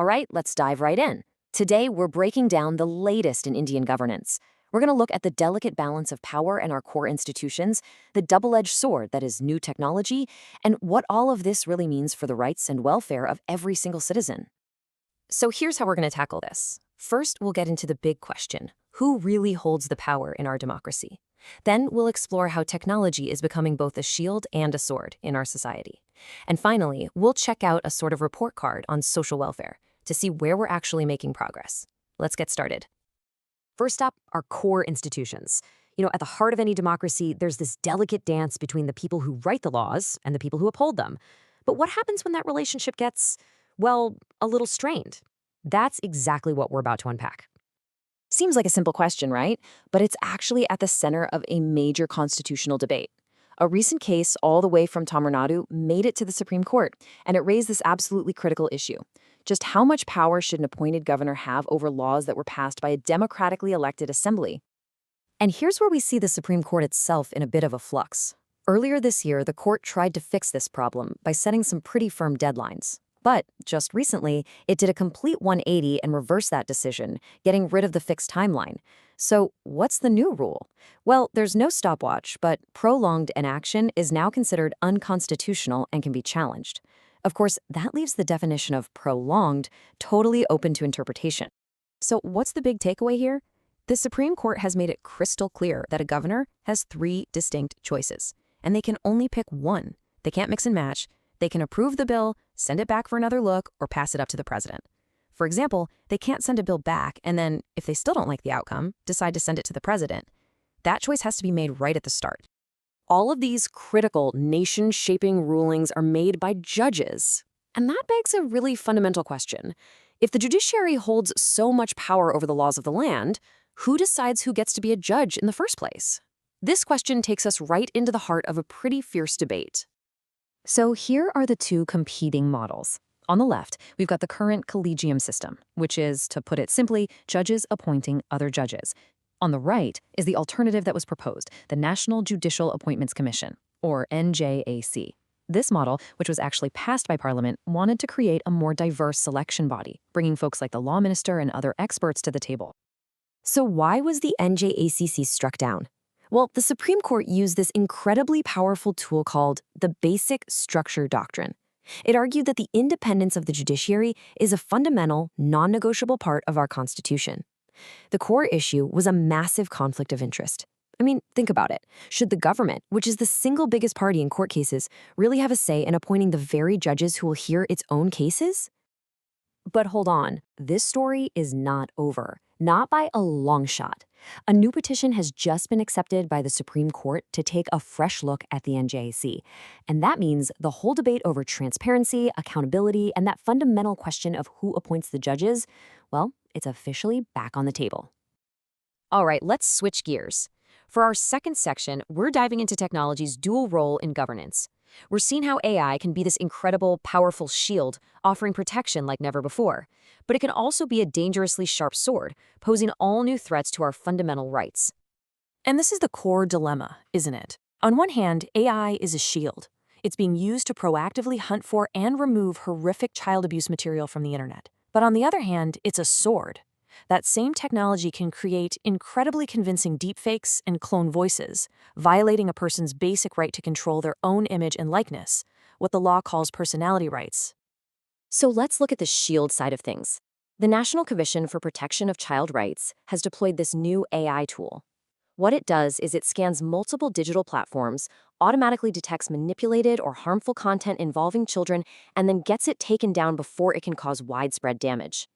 All right, let's dive right in. Today, we're breaking down the latest in Indian governance. We're going to look at the delicate balance of power in our core institutions, the double-edged sword that is new technology, and what all of this really means for the rights and welfare of every single citizen. So here's how we're going to tackle this. First, we'll get into the big question: who really holds the power in our democracy? Then we'll explore how technology is becoming both a shield and a sword in our society. And finally, we'll check out a sort of report card on social welfare to see where we're actually making progress. Let's get started. First up, our core institutions. At the heart of any democracy, there's this delicate dance between the people who write the laws and the people who uphold them. But what happens when that relationship gets, well, a little strained? That's exactly what we're about to unpack. Seems like a simple question, right? But it's actually at the center of a major constitutional debate. A recent case all the way from Tamil Nadu made it to the Supreme Court, and it raised this absolutely critical issue. Just how much power should an appointed governor have over laws that were passed by a democratically elected assembly? And here's where we see the Supreme Court itself in a bit of a flux. Earlier this year, the court tried to fix this problem by setting some pretty firm deadlines. But just recently, it did a complete 180 and reversed that decision, getting rid of the fixed timeline. So what's the new rule? Well, there's no stopwatch, but prolonged inaction is now considered unconstitutional and can be challenged. Of course, that leaves the definition of prolonged totally open to interpretation. So what's the big takeaway here? The Supreme Court has made it crystal clear that a governor has 3 distinct choices, and they can only pick one. They can't mix and match. They can approve the bill, send it back for another look, or pass it up to the president. For example, they can't send a bill back and then, if they still don't like the outcome, decide to send it to the president. That choice has to be made right at the start. All of these critical nation-shaping rulings are made by judges. And that begs a really fundamental question. If the judiciary holds so much power over the laws of the land, who decides who gets to be a judge in the first place? This question takes us right into the heart of a pretty fierce debate. So here are the 2 competing models. On the left, we've got the current collegium system, which is, to put it simply, judges appointing other judges. On the right is the alternative that was proposed, the National Judicial Appointments Commission, or NJAC. This model, which was actually passed by Parliament, wanted to create a more diverse selection body, bringing folks like the law minister and other experts to the table. So why was the NJACC struck down? Well, the Supreme Court used this incredibly powerful tool called the Basic Structure Doctrine. It argued that the independence of the judiciary is a fundamental, non-negotiable part of our Constitution. The core issue was a massive conflict of interest. I mean, think about it. Should the government, which is the single biggest party in court cases, really have a say in appointing the very judges who will hear its own cases? But hold on, this story is not over. Not by a long shot. A new petition has just been accepted by the Supreme Court to take a fresh look at the NJAC. And that means the whole debate over transparency, accountability, and that fundamental question of who appoints the judges, well, it's officially back on the table. All right, let's switch gears. For our second section, we're diving into technology's dual role in governance. We're seeing how AI can be this incredible, powerful shield, offering protection like never before. But it can also be a dangerously sharp sword, posing all new threats to our fundamental rights. And this is the core dilemma, isn't it? On one hand, AI is a shield. It's being used to proactively hunt for and remove horrific child abuse material from the internet. But on the other hand, it's a sword. That same technology can create incredibly convincing deepfakes and clone voices, violating a person's basic right to control their own image and likeness, what the law calls personality rights. So let's look at the shield side of things. The National Commission for Protection of Child Rights has deployed this new AI tool. What it does is it scans multiple digital platforms, automatically detects manipulated or harmful content involving children, and then gets it taken down before it can cause widespread damage.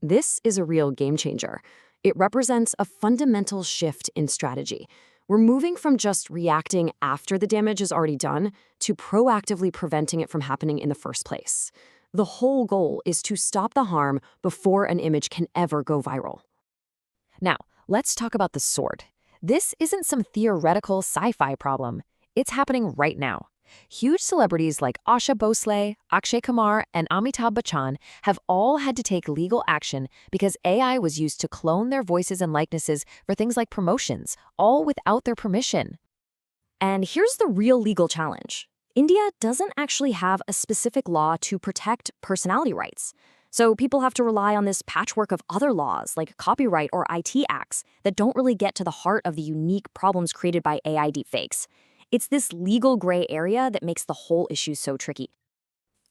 This is a real game changer. It represents a fundamental shift in strategy. We're moving from just reacting after the damage is already done to proactively preventing it from happening in the first place. The whole goal is to stop the harm before an image can ever go viral. Now, let's talk about the sword. This isn't some theoretical sci-fi problem. It's happening right now. Huge celebrities like Asha Bhosle, Akshay Kumar, and Amitabh Bachchan have all had to take legal action because AI was used to clone their voices and likenesses for things like promotions, all without their permission. And here's the real legal challenge. India doesn't actually have a specific law to protect personality rights. So people have to rely on this patchwork of other laws, like copyright or IT acts, that don't really get to the heart of the unique problems created by AI deepfakes. It's this legal gray area that makes the whole issue so tricky.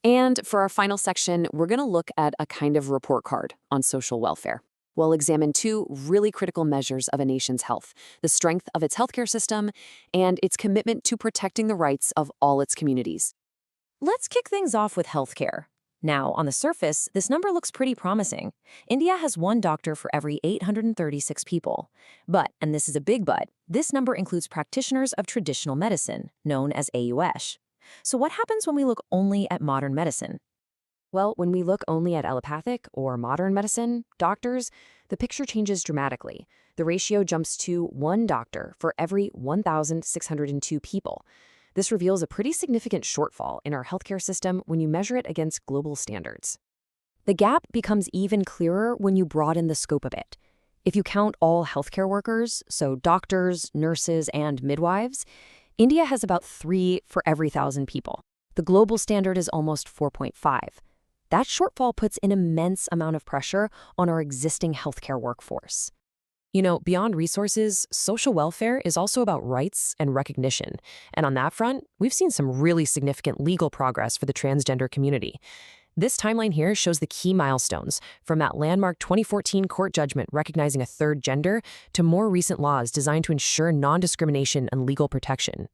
And for our final section, we're going to look at a kind of report card on social welfare. We'll examine two really critical measures of a nation's health: the strength of its healthcare system and its commitment to protecting the rights of all its communities. Let's kick things off with healthcare. Now, on the surface, this number looks pretty promising. India has one doctor for every 836 people. But, and this is a big but, this number includes practitioners of traditional medicine, known as AUS. So what happens when we look only at modern medicine? Well, when we look only at allopathic or modern medicine doctors, the picture changes dramatically. The ratio jumps to one doctor for every 1,602 people. This reveals a pretty significant shortfall in our healthcare system when you measure it against global standards. The gap becomes even clearer when you broaden the scope a bit. If you count all healthcare workers, so doctors, nurses, and midwives, India has about 3 for every 1,000 people. The global standard is almost 4.5. That shortfall puts an immense amount of pressure on our existing healthcare workforce. You know, beyond resources, social welfare is also about rights and recognition. And on that front, we've seen some really significant legal progress for the transgender community. This timeline here shows the key milestones, from that landmark 2014 court judgment recognizing a third gender to more recent laws designed to ensure non-discrimination and legal protection.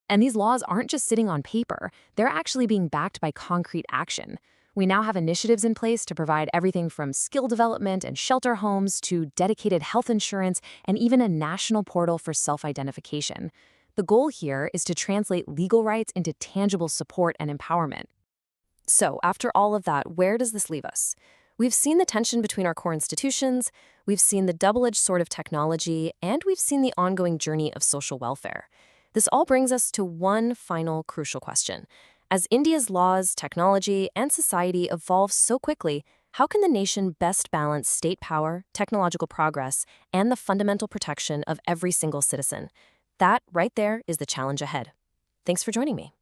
And these laws aren't just sitting on paper, they're actually being backed by concrete action. We now have initiatives in place to provide everything from skill development and shelter homes to dedicated health insurance and even a national portal for self-identification. The goal here is to translate legal rights into tangible support and empowerment. So, after all of that, where does this leave us? We've seen the tension between our core institutions, we've seen the double-edged sword of technology, and we've seen the ongoing journey of social welfare. This all brings us to one final crucial question. As India's laws, technology, and society evolve so quickly, how can the nation best balance state power, technological progress, and the fundamental protection of every single citizen? That, right there, is the challenge ahead. Thanks for joining me.